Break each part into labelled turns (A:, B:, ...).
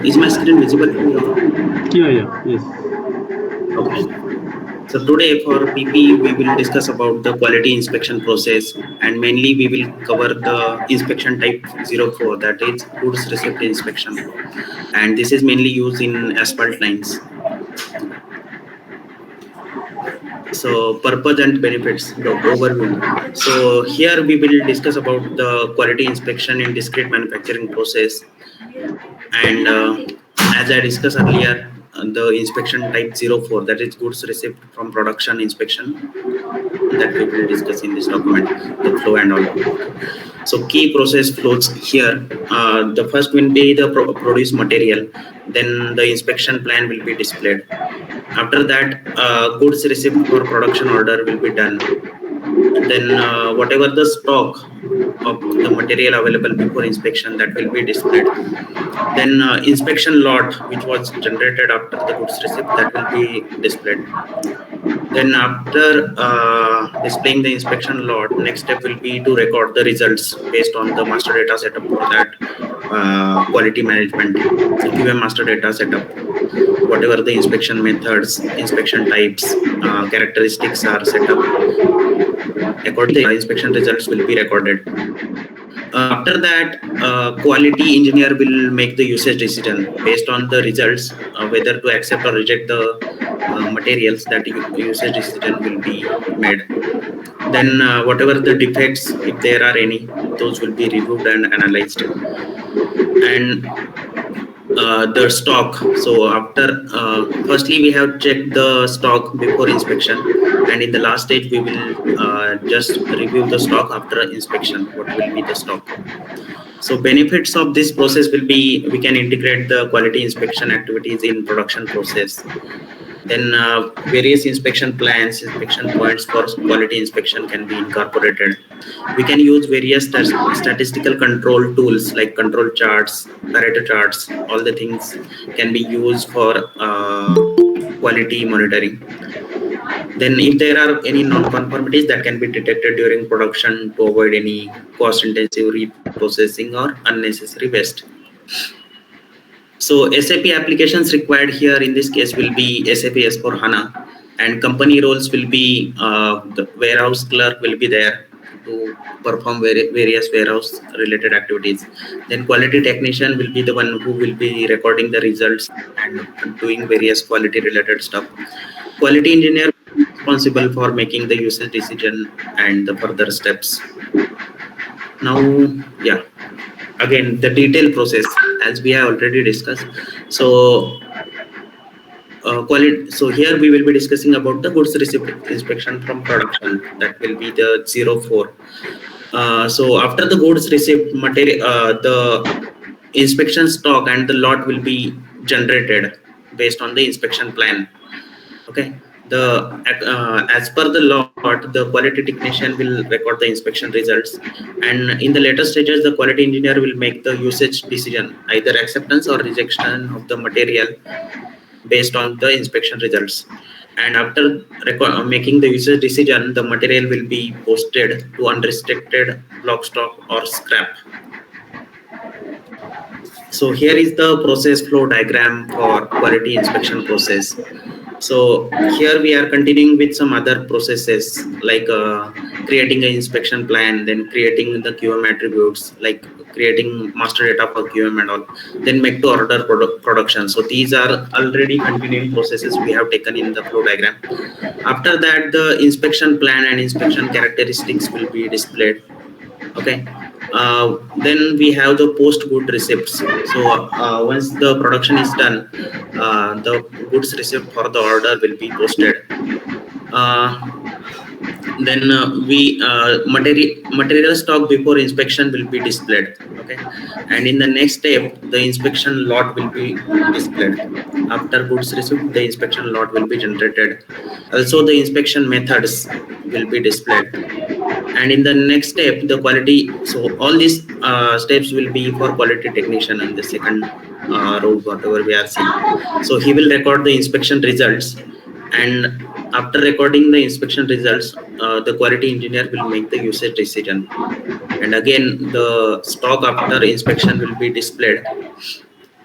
A: Is my screen visible to you?
B: Yes.
A: Okay. So today for PP, we will discuss about the quality inspection process, and mainly we will cover the inspection type 04, that is goods receipt inspection. And this is mainly used in asphalt lines. So purpose and benefits, the overview. So here we will discuss about the quality inspection in discrete manufacturing process. And as I discussed earlier, the inspection type 04, that is goods received from production inspection, that we will discuss in this document, the flow and all. So key process flows here. The first will be the produce material, then the inspection plan will be displayed. After that, goods received for production order will be done. Then whatever the stock of the material available before inspection, that will be displayed. Then inspection lot which was generated after the goods receipt, that will be displayed. Then after displaying the inspection lot, next step will be to record the results based on the master data setup for that quality management. So QM master data setup, whatever the inspection methods, inspection types, characteristics are set up. According to the inspection results will be recorded. After that, quality engineer will make the usage decision based on the results, whether to accept or reject the materials. That usage decision will be made. Then whatever the defects, if there are any, those will be reviewed and analyzed. And the stock. So after, firstly we have checked the stock before inspection, and in the last stage we will just review the stock after inspection, what will be the stock. So benefits of this process will be, we can integrate the quality inspection activities in production process. Then various inspection plans, inspection points for quality inspection can be incorporated. We can use various statistical control tools like control charts, Pareto charts, all the things can be used for quality monitoring. Then if there are any non-conformities, that can be detected during production to avoid any cost-intensive reprocessing or unnecessary waste. So SAP applications required here in this case will be SAP S for Hana, and company roles will be the warehouse clerk will be there to perform various warehouse related activities. Then quality technician will be the one who will be recording the results and doing various quality related stuff. Quality engineer responsible for making the usage decision and the further steps. Now, yeah, again the detailed process as we have already discussed. So quality. So here we will be discussing about the goods receipt inspection from production. That will be the 04. So after the goods receipt material, the inspection stock and the lot will be generated based on the inspection plan. Okay. The as per the lot, the quality technician will record the inspection results, and in the later stages, the quality engineer will make the usage decision, either acceptance or rejection of the material based on the inspection results. And after making the usage decision, the material will be posted to unrestricted block stock or scrap. So here is the process flow diagram for quality inspection process. So here we are continuing with some other processes like creating an inspection plan, then creating the QM attributes, like creating master data for QM and all, then make to order production. So these are already continuing processes we have taken in the flow diagram. After that, the inspection plan and inspection characteristics will be displayed. Okay. Then we have the post good receipts. So once the production is done, the goods receipt for the order will be posted. Then we material stock before inspection will be displayed. Okay, and in the next step, the inspection lot will be displayed. After goods receipt, the inspection lot will be generated. Also, the inspection methods will be displayed. And in the next step, the quality. So all these steps will be for quality technician in the second row, whatever we are seeing. So he will record the inspection results, and After recording the inspection results, the quality engineer will make the usage decision. And again, the stock after inspection will be displayed,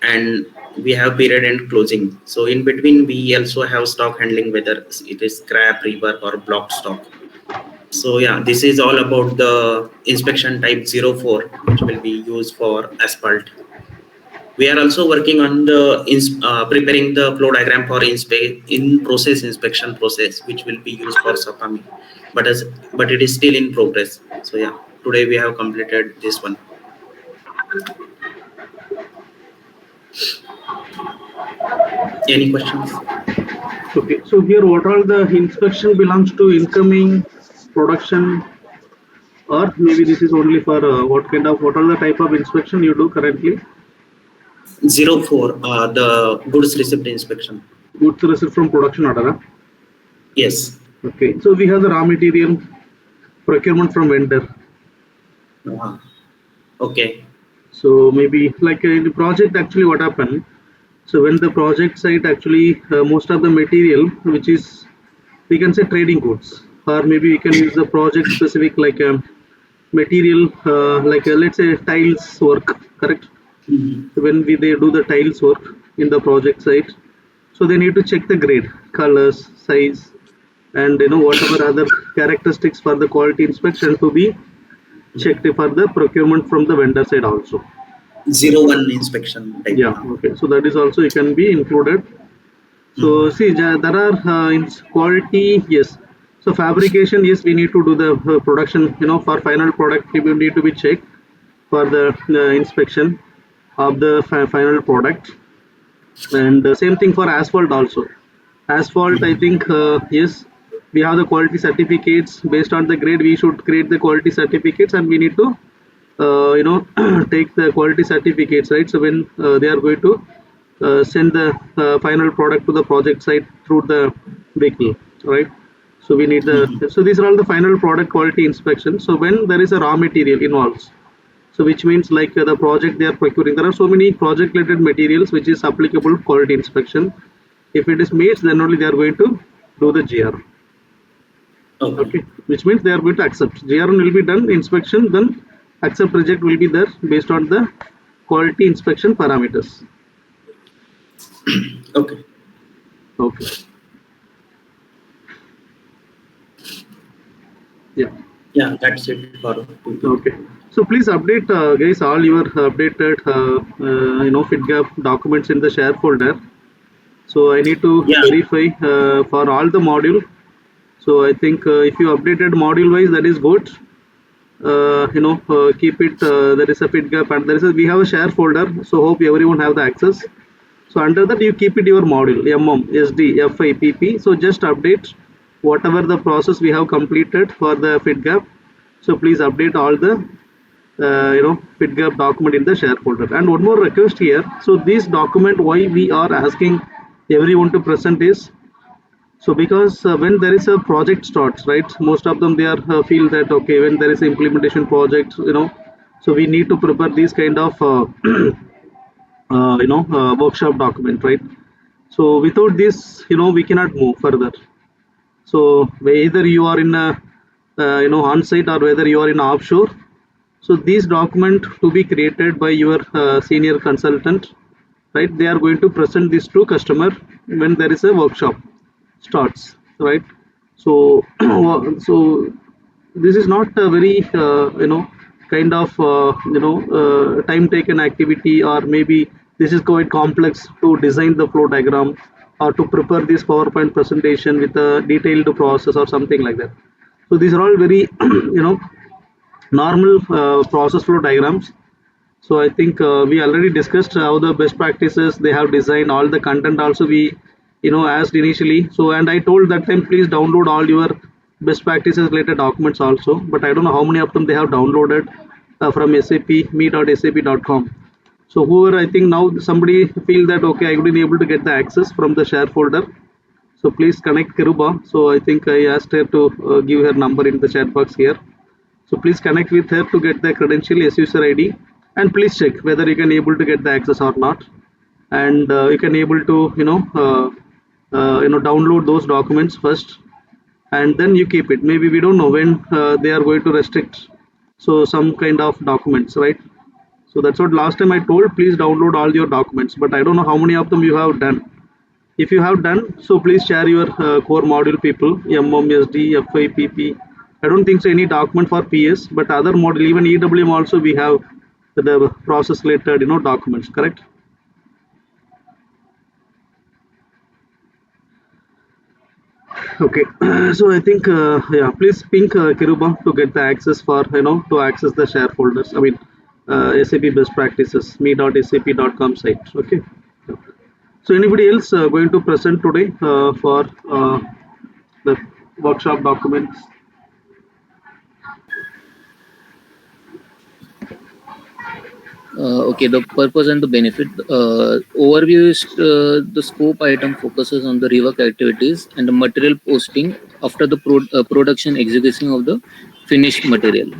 A: and we have period end closing. So in between, we also have stock handling, whether it is scrap, rework, or blocked stock. So yeah, this is all about the inspection type 04, which will be used for asphalt. We are also working on the preparing the flow diagram for in process inspection process, which will be used for SAP, but it is still in progress. So yeah, today we have completed this one. Any questions?
B: Okay, so here what all the inspection belongs to incoming production, or maybe this is only for what are the type of inspection you do currently?
A: 04, the goods receipt inspection.
B: Goods receipt from production order. Huh?
A: Yes.
B: Okay, so we have the raw material procurement from vendor.
A: Okay.
B: So maybe like in the project actually what happened. So when the project site actually most of the material which is we can say trading goods, or maybe we can use the project specific like material like let's say tiles work, correct?
A: Mhm.
B: When they do the tiles work in the project site, so they need to check the grade, colors, size, and whatever other characteristics for the quality inspection to be
A: Yeah.
B: checked for the procurement from the vendor side also.
A: 01 inspection type.
B: Yeah, okay, so that is also it can be included. So
A: Mhm.
B: see, there are in quality, yes. So fabrication, yes, we need to do the production. For final product, we will need to be checked for the inspection of the final product. And same thing for asphalt also. Asphalt, I
A: Mhm.
B: think, yes, we have the quality certificates based on the grade. We should create the quality certificates, and we need to, take the quality certificates, right? So when they are going to send the final product to the project site through the vehicle, right? So we need the,
A: Mhm.
B: so these are all the final product quality inspection. So when there is a raw material involves, so which means like the project they are procuring, there are so many project related materials which is applicable quality inspection. If it is meets, then only they are going to do the GR.
A: Okay.
B: Okay, which means they are going to accept. GR will be done, inspection, then accept reject will be there based on the quality inspection parameters.
A: Okay.
B: Okay, yeah.
A: Yeah, that's it for PPT.
B: Okay. So please update, guys, all your updated, FitGap documents in the share folder. So I need to
A: Yeah.
B: verify for all the module. So I think if you updated module wise, that is good. Keep it. There is a FitGap, and we have a share folder. So hope everyone have the access. So under that you keep it your module MM, SD, FI, PP. So just update whatever the process we have completed for the FitGap. So please update all the FitGap document in the share folder. And one more request here. So this document, why we are asking everyone to present is, so because when there is a project starts, right? Most of them they are feel that okay, when there is an implementation project, so we need to prepare these kind of workshop document, right? So without this, we cannot move further. So whether you are in a on site or whether you are in offshore, so these document to be created by your senior consultant, right? They are going to present this to customer when there is a workshop starts, right? So so this is not a very kind of time taken activity, or maybe this is quite complex to design the flow diagram or to prepare this PowerPoint presentation with a detailed process or something like that. So these are all very normal process flow diagrams. So I think we already discussed how the best practices they have designed, all the content also we asked initially. So and I told that time please download all your best practices related documents also, but I don't know how many of them they have downloaded from SAP me.sap.com. So whoever, I think now somebody feel that okay, I wouldn't be able to get the access from the share folder. So please connect Kiruba. So I think I asked her to give her number in the chat box here. So please connect with her to get the credential as user ID, and please check whether you can able to get the access or not. And you can able to download those documents first, and then you keep it. Maybe we don't know when they are going to restrict so some kind of documents, right? So that's what last time I told, please download all your documents, but I don't know how many of them you have done. If you have done, so please share your core module people, MMSD, FIPP. I don't think so any document for PS, but other module, even EWM also we have the process related documents, correct? Okay, so I think yeah, please ping Kiruba to get the access for to access the shareholders. I mean, SAP best practices me.sap.com site. Okay. So anybody else going to present today for the workshop documents?
C: Okay, the purpose and the benefit. Overview is the scope item focuses on the rework activities and the material posting after the production execution of the finished material.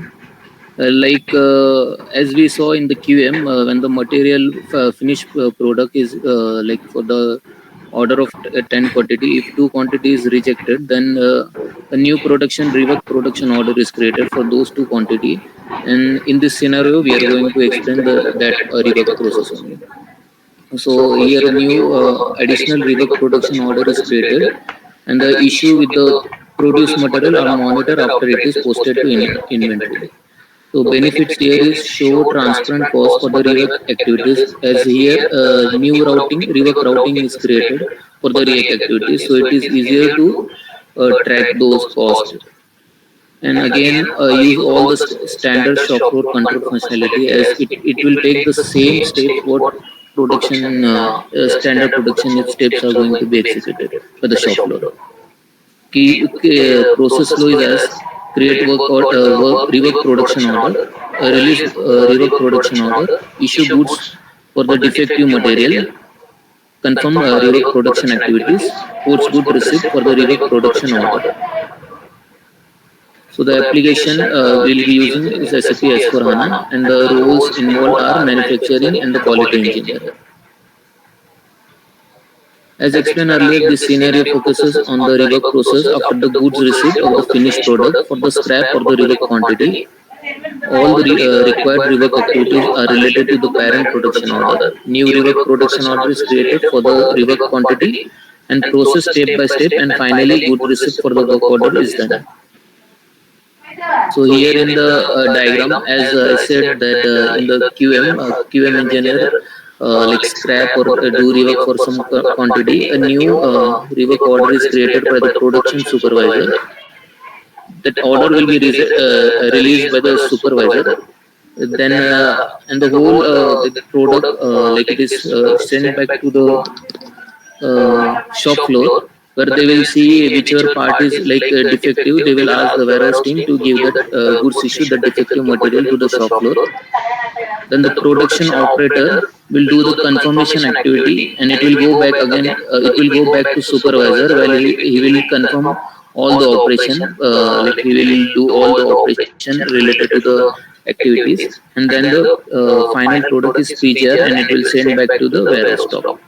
C: As we saw in the QM, when the material finished product is like for the order of 10 quantity, if 2 quantity is rejected, then a new production rework production order is created for those 2 quantity. And in this scenario, we are going to explain that rework process only. So here a new additional rework production order is created, and the issue with the produce material are monitored after it is posted to inventory. So benefits here is show transparent cost for the rework activities, as here new rework routing is created for the rework activities. So it is easier to track those costs. And again, use all the standard shop floor control functionality, as it will take the same steps what production standard production steps are going to be executed by the shop floor. Key process flow is as create rework production order, release rework production order, issue goods for the defective material, confirm rework production activities, post good receipt for the rework production order. So the application we'll be using is SAP S for Hana, and the roles involved are manufacturing and the quality engineer. As explained earlier, this scenario focuses on the rework process after the goods receipt of the finished product for the scrap or the rework quantity. All the required rework activities are related to the parent production order. New rework production order is created for the rework quantity and process step by step, and finally good receipt for the work order is done. So here in the diagram, as I said that in the QM engineer like scrap or do rework for some quantity, a new rework order is created by the production supervisor. That order will be released by the supervisor. Then and the whole the product like it is sent back to the shop floor, where they will see whichever part is like defective. They will ask the warehouse team to give that goods issue the defective material to the shop floor. Then the production operator will do the confirmation activity, and it will go back again. It will go back to supervisor while he will confirm all the operation. Like he will do all the operation related to the activities, and then the final product is PGR, and it will send back to the warehouse stock.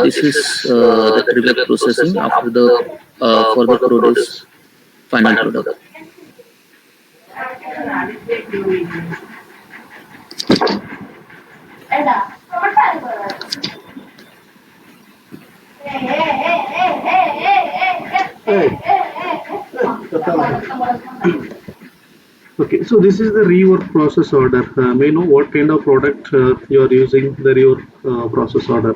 C: This is the rework processing after the for the produce final product.
B: Okay, so this is the rework process order. May I know what kind of product you are using the rework process order?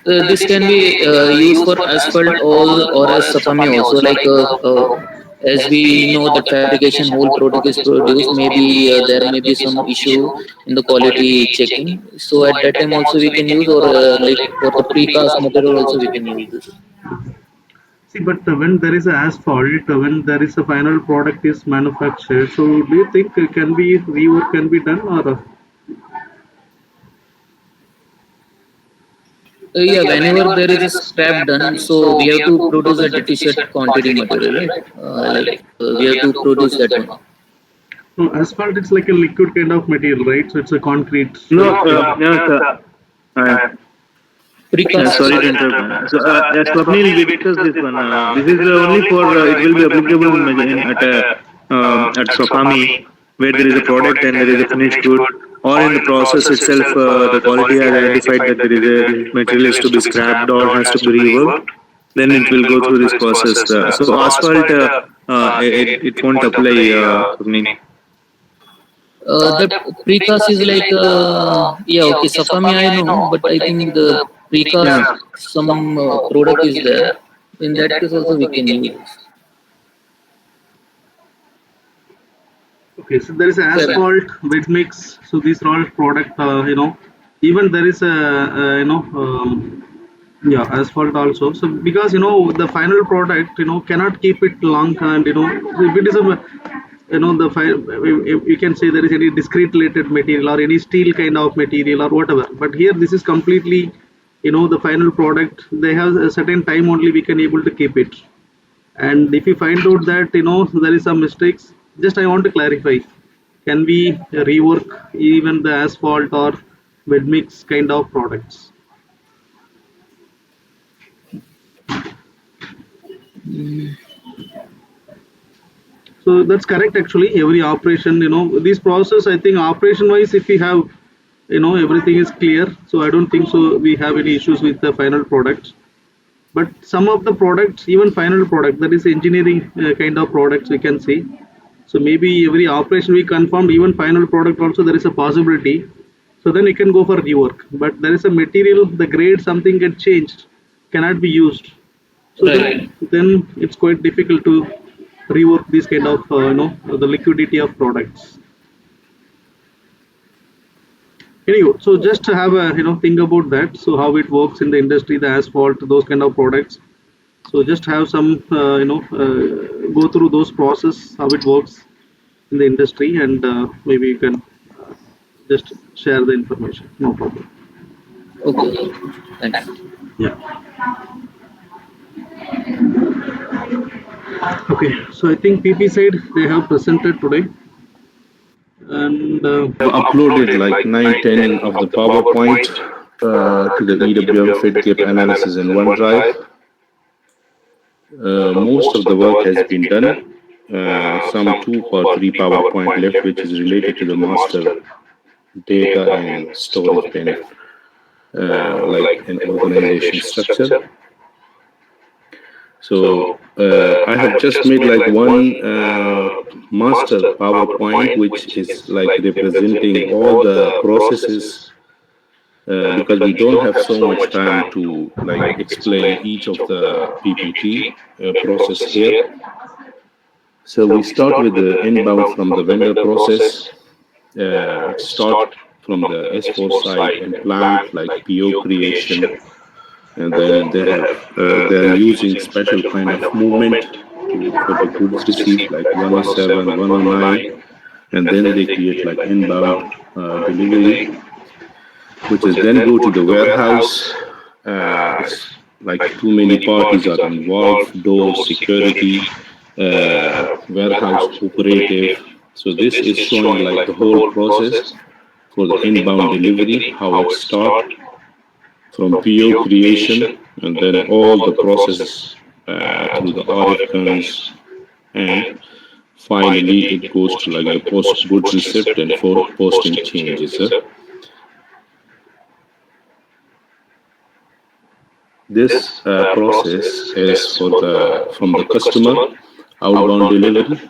C: This can be used for asphalt or as Sapami also. As we know that fabrication whole product is produced, maybe there may be some issue in the quality checking. So at that time also we can use, or like for the precast material also we can use this.
B: See, but when there is a asphalt, when there is a final product is manufactured, so do you think can be rework can be done or?
C: Yeah, whenever there is a scrap done, so we have to produce a deficient quantity material, right? We have to produce that one.
B: No, asphalt it's like a liquid kind of material, right? So it's a concrete.
D: No, sir. No, sir.
C: Precast.
D: Sorry to interrupt. Swapnil, we discussed this one. This is only for it will be applicable in, at Swapami, where there is a product and there is a finished good, or in the process itself, the quality has identified that there is a this material is to be scrapped or has to be reworked. Then it will go through this process. So asphalt, it won't apply, Swapnil.
C: That precast is like yeah, okay, Safami I know, but I think the precast
D: Yeah.
C: some product is there. In that case also we can use.
B: Okay, so there is
C: Fair.
B: asphalt, wet mix. So these are all product. Even there is a yeah, asphalt also. So because the final product cannot keep it long, and if it is a the you can say there is any discrete related material or any steel kind of material or whatever. But here this is completely the final product. They have a certain time only we can able to keep it. And if you find out that there is some mistakes, just I want to clarify, can we rework even the asphalt or wet mix kind of products? So that's correct actually. Every operation, this process, I think operation wise, if we have everything is clear, so I don't think so we have any issues with the final product. But some of the products, even final product, that is engineering kind of products, we can see. So maybe every operation we confirmed, even final product also there is a possibility. So then you can go for rework. But there is a material, the grade something get changed, cannot be used. So
C: Right.
B: then it's quite difficult to rework this kind of the liquidity of products. Anyway, so just to have a think about that. So how it works in the industry, the asphalt, those kind of products. So just have some go through those process, how it works in the industry, and maybe you can just share the information. No problem.
C: Okay, okay. Thanks.
B: Yeah. Okay. So I think PP side they have presented today, and
D: I've uploaded like 9, 10 of the PowerPoint to the EWM Fit Gap analysis in OneDrive. Most of the work has been done. Some 2 or 3 PowerPoint left, which is related to the master data and storage bin, like an organization structure. So I have just made like one master PowerPoint, which is like representing all the processes, because we don't have so much time to like explain each of the PPT process here. So we start with the inbound from the vendor process. It start from the S4 side and plant like PO creation, and then they are using special kind of movement for the goods received like 107, 109, and then they create like inbound delivery, which is then go to the warehouse. It's like too many parties are involved: door, security, warehouse operative. So this is showing like the whole process for the inbound delivery, how it start from PO creation, and then all the process through the RFCONs, and finally it goes to like the post goods receipt and for posting changes. This process is for the from the customer outbound delivery,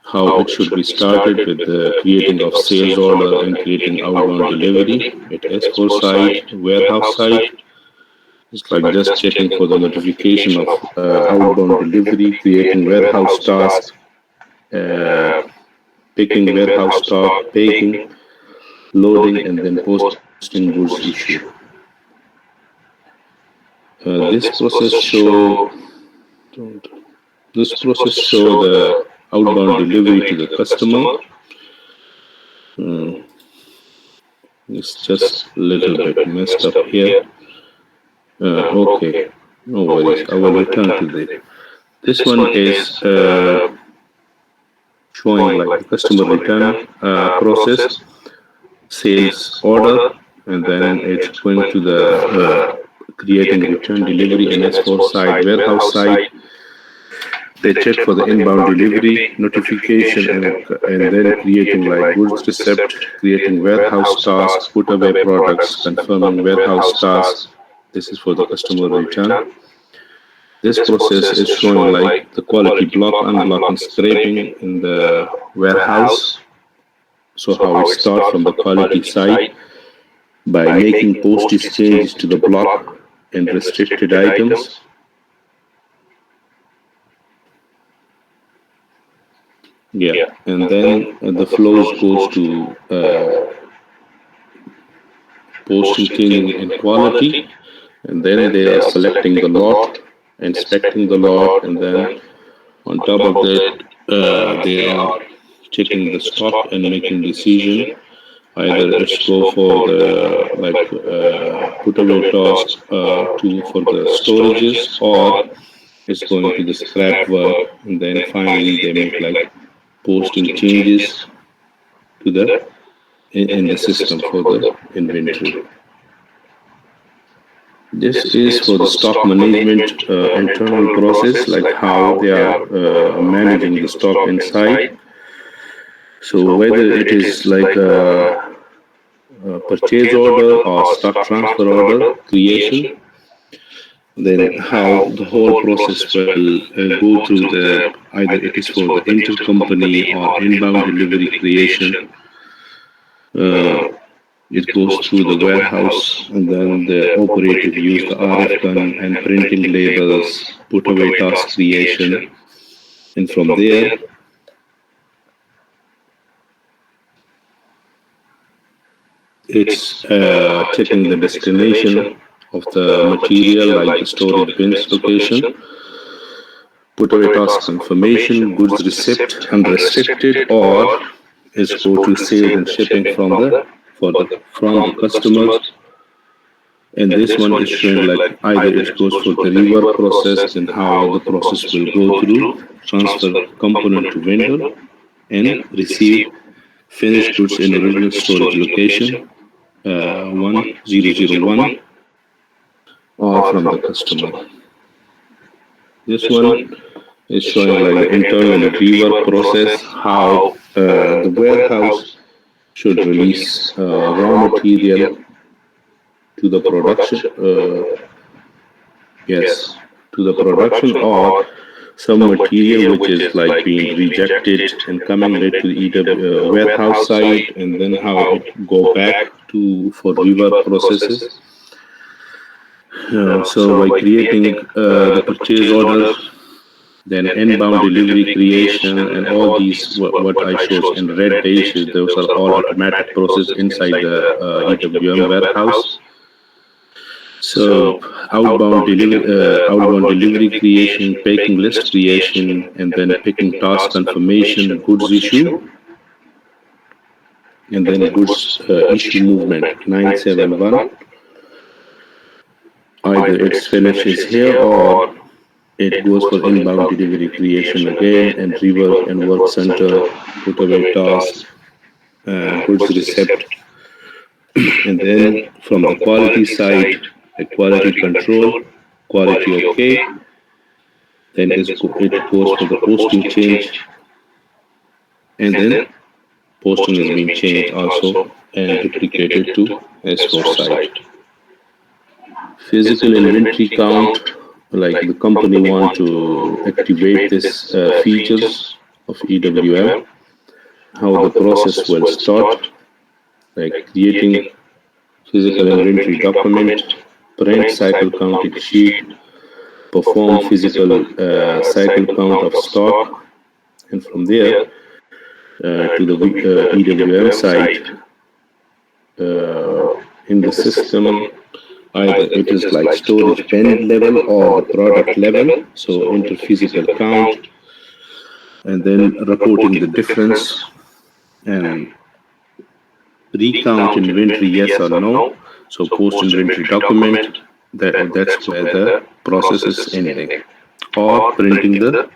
D: how it should be started with the creating of sales order and creating outbound delivery at S4 side, warehouse side. It's like just checking for the notification of outbound delivery, creating warehouse task, uh, picking warehouse stock, packing, loading, and then posting goods issue. This process show the outbound delivery to the customer. Mm, it's just a little bit messed up here. Okay, no worries. I will return to this. This one is showing like the customer return process, sales order, and then it's going to the creating return delivery in S4 side, warehouse side. They check for the inbound delivery notification, and then creating like goods receipt, creating warehouse task, put away products, confirming warehouse task. This is for the customer return. This process is showing like the quality block, unblocking, scraping in the warehouse. So how it starts from the quality side by making postage changes to the block and restricted items. Yeah, and then the flows goes to posting, changing in quality, and then they are selecting the lot, inspecting the lot, and then on top of that, they are checking the stock and making decision. Either it's go for the like put away task to for the storages, or it's going to the scrap work, and then finally they make like posting changes to the in the system for the inventory. This is for the stock management internal process, like how they are managing the stock inside. So whether it is like a purchase order or stock transfer order creation, then how the whole process will go through the either it is for the intercompany or inbound delivery creation. It goes through the warehouse, and then the operative use the RF gun and printing labels, put away task creation, and from there it's checking the destination of the material, like the storage bins location, put away task confirmation, goods receipt unrestricted, or is go to sales and shipping from the customers. And this one is showing like either it goes for the rework process, then how the process will go through, transfer component to vendor, and receive finished goods in original storage location 1001 or from the customer. This one is showing like the internal rework process, how the warehouse should release raw material to the production. Yes, to the production, or some material which is like being rejected and coming back to the warehouse side, and then how it go back to for rework processes. So by creating the purchase order, then inbound delivery creation, and all these what I shows in red dashes, those are all automatic process inside the EWM warehouse. So outbound delivery creation, packing list creation, and then picking task confirmation, goods issue, and then goods issue movement 971. Either its finishes here or it goes for inbound delivery creation again, and rework and work center, put away task, goods receipt, and then from the quality side, a quality control, quality OK, then it goes for the posting change, and then posting is being changed also and duplicated to S4 site. Physical inventory count, like the company want to activate this features of EWM, how the process will start, like creating physical inventory document, print cycle counting sheet, perform physical cycle count of stock, and from there to the EWM side in the system. Either it is like storage bin level or the product level, so enter physical count, and then reporting the difference and recount inventory yes or no. So post inventory document, that's where the process is ending, or printing the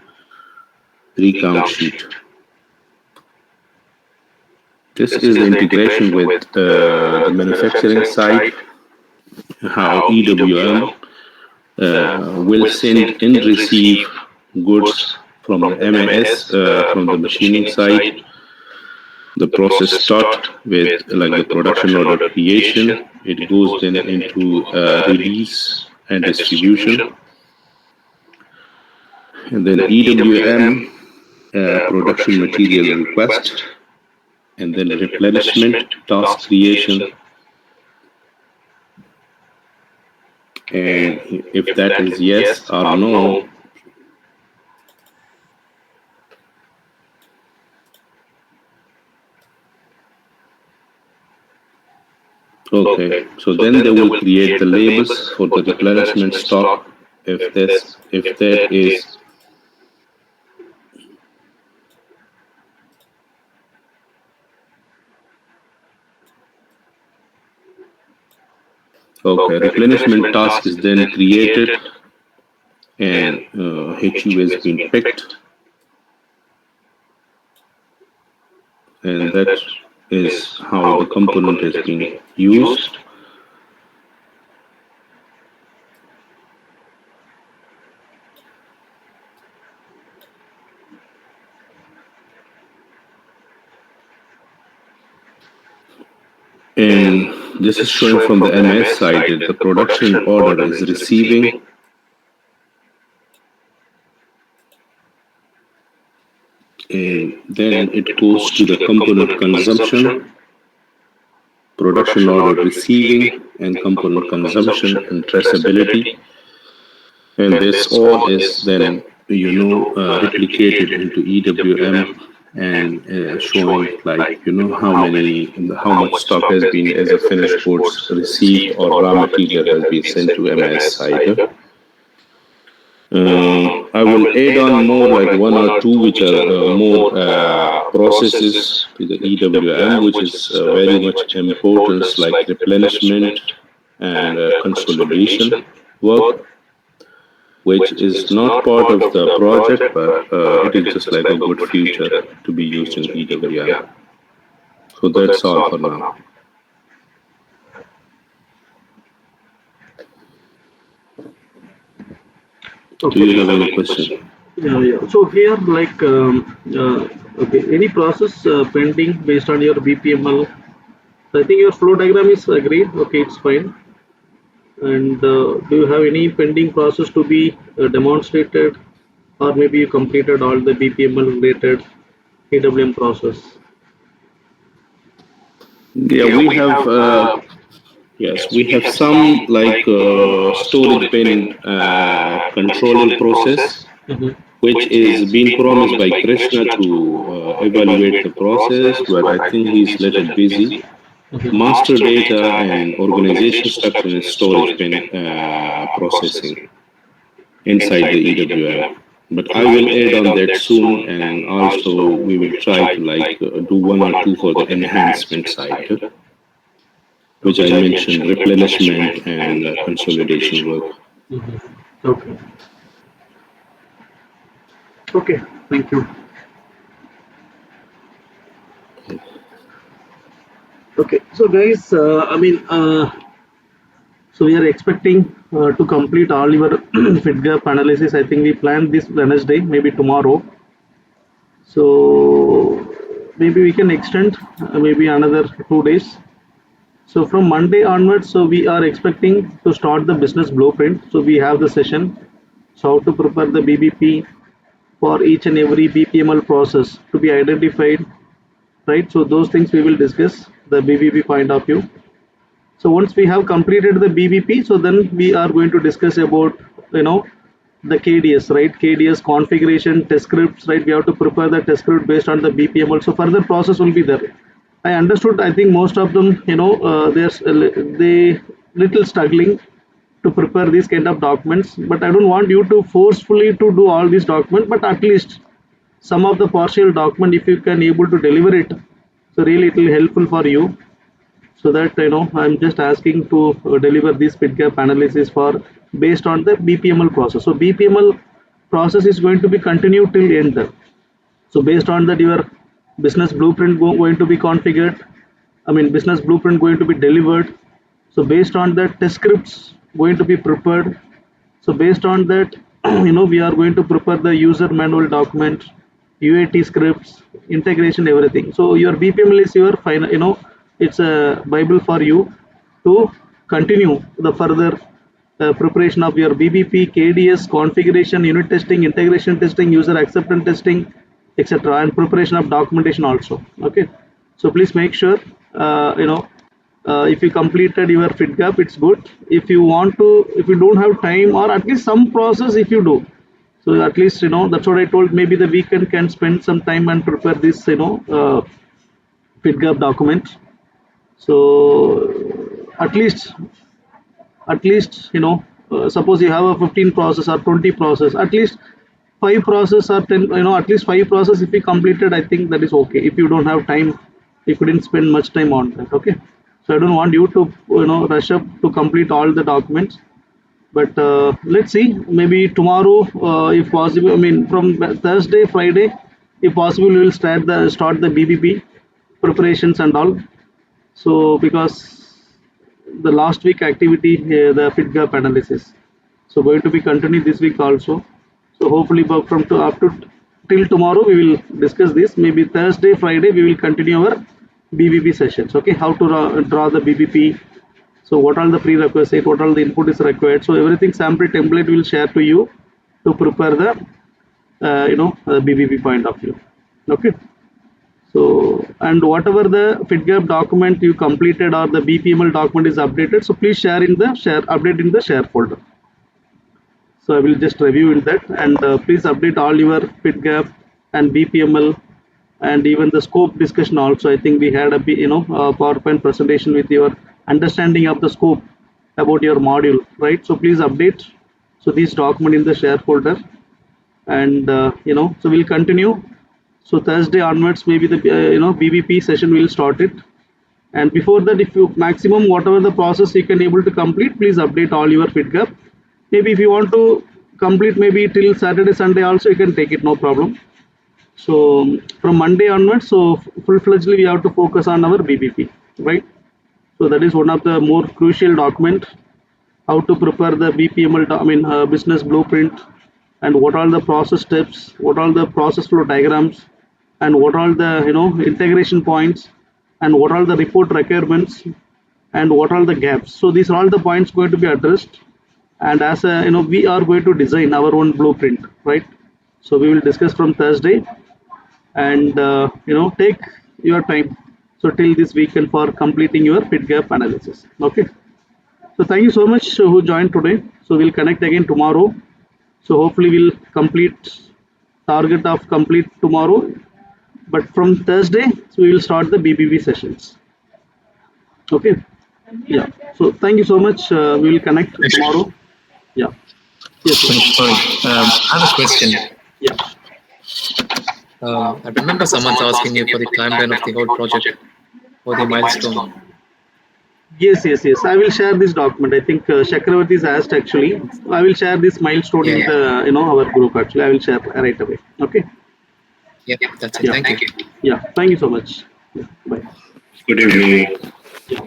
D: recount sheet. This is the integration with the manufacturing side, how EWM will send and receive goods from the MAS, from the machining side. The process start with like the production order creation. It goes then into release and distribution, and then EWM, production material request, and then replenishment, task creation, and if that is yes or no. Okay, so then they will create the labels for the replenishment stock. If that is okay, replenishment task is then created, and HU has been picked, and that is how the component has been used. And this is showing from the MS side that the production order is receiving, and then it goes to the component consumption, production order receiving, and component consumption and traceability. And this all is then, replicated into EWM and showing like, how much stock has been as a finished goods received or raw material has been sent to MS side. I will add on more like one or two which are more processes to the EWM, which is very much importance, like replenishment and consolidation work, which is not part of the project, but it is just like a good future to be used in EWM. So that's all for now.
B: Okay.
D: Do you have any question?
B: Yeah. So here, like, okay, any process pending based on your BPML? I think your flow diagram is agreed. Okay, it's fine. And do you have any pending process to be demonstrated, or maybe you completed all the BPML related EWM process?
D: Yeah, we have. Yes, we have some like storage bin controlling process, which is being promised by Krishna to evaluate the process, but I think he's little busy. Master data and organization structure and storage bin processing inside the EWM. But I will add on that soon, and also we will try to like do one or two for the enhancement side, which I mentioned, replenishment and consolidation work.
B: Okay. Okay. Thank you. Okay. So guys, so we are expecting to complete all your fit gap analysis. I think we planned this Wednesday, maybe tomorrow. So maybe we can extend maybe another 2 days. So from Monday onwards, so we are expecting to start the business blueprint. So we have the session. So how to prepare the BBP for each and every BPML process to be identified, right? So those things we will discuss the BBP point of view. So once we have completed the BBP, so then we are going to discuss about the KDS, right? KDS configuration, test scripts, right? We have to prepare the test script based on the BPML. So further process will be there. I understood. I think most of them, they little struggling to prepare these kind of documents. But I don't want you to forcefully to do all these documents. But at least some of the partial document, if you can able to deliver it, so really it will helpful for you. So that I'm just asking to deliver this fit gap analysis for based on the BPML process. So BPML process is going to be continued till end. So based on that, your business blueprint going to be configured, I mean business blueprint going to be delivered. So based on that, test scripts going to be prepared. So based on that, we are going to prepare the user manual document, UAT scripts, integration, everything. So your BPML is your final, it's a Bible for you to continue the further preparation of your BBP, KDS, configuration, unit testing, integration testing, user acceptance testing, etc., and preparation of documentation also. Okay, so please make sure, if you completed your fit gap, it's good. If you want to, if you don't have time, or at least some process, if you do, so at least that's what I told. Maybe the weekend can spend some time and prepare this, fit gap document. So at least suppose you have a 15 process or 20 process, at least 5 process or 10, at least 5 process if you completed, I think that is okay. If you don't have time, you couldn't spend much time on that. Okay, so I don't want you to rush up to complete all the documents, but let's see, maybe tomorrow, if possible, I mean from Thursday, Friday, if possible, we will start the BBP preparations and all. So because the last week activity, the fit gap analysis, so going to be continued this week also. So hopefully from to up to till tomorrow we will discuss this. Maybe Thursday, Friday we will continue our BBP sessions. Okay, how to draw the BBP. So what are the prerequisites, what all the input is required. So everything sample template will share to you to prepare the BBP point of view. Okay. So, and whatever the fit gap document you completed or the BPML document is updated, so please update in the share folder. So I will just review in that, and please update all your fit gap and BPML and even the scope discussion also. I think we had a PowerPoint presentation with your understanding of the scope about your module, right? So please update. So this document in the share folder, and so we'll continue. So Thursday onwards, maybe the BBP session will start it. And before that, if you maximum whatever the process you can able to complete, please update all your fit gap. Maybe if you want to complete maybe till Saturday, Sunday also, you can take it, no problem. So from Monday onwards, so full-fledgedly we have to focus on our BBP, right? So that is one of the more crucial document, how to prepare the BPML, business blueprint, and what are the process steps, what are the process flow diagrams, and what are the integration points, and what are the report requirements, and what are the gaps. So these are all the points going to be addressed, and as a we are going to design our own blueprint, right? So we will discuss from Thursday, and take your time, so till this weekend for completing your fit gap analysis. Okay, so thank you so much who joined today. So we'll connect again tomorrow. So hopefully we'll complete target of complete tomorrow, but from Thursday, so we will start the BBB sessions. Okay, yeah, so thank you so much. We will connect tomorrow. Yeah, yes,
E: Thanks,
B: yes.
E: fine. I have a question.
B: Yeah.
E: I remember someone's asking you for the timeline of the whole project or the milestone.
B: Yes. I will share this document. I think Chakravarti is asked actually. I will share this milestone
E: Yeah,
B: in
E: yeah.
B: the our group actually. I will share right away. Okay.
E: Yep, that's it.
B: Yeah.
E: Thank you.
B: Yeah. Thank you so much. Yeah. Bye.
D: Good evening.
B: Yeah.